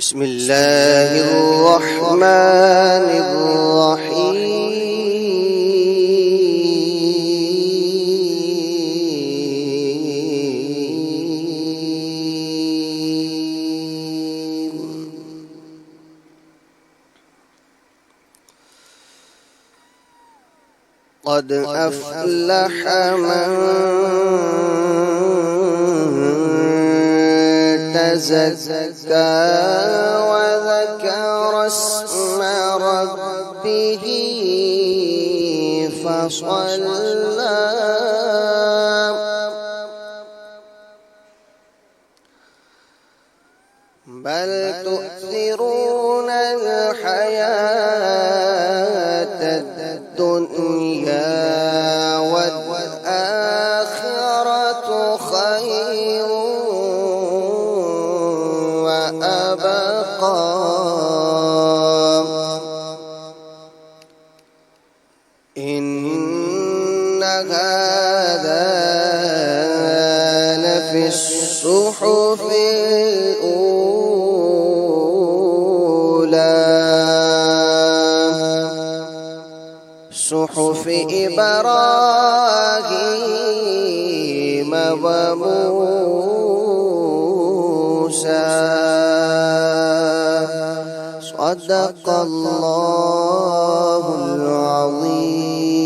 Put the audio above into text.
بسم الله الرحمن الرحيم. قد أفلح من تزكى وذكر اسم ربه فصلى بل تؤثرون الحياة الدنيا والآخرة خير وأبقى إن هذا لفي الصحف الأولى صحف إبراهيم وموسى. صدق الله العظيم.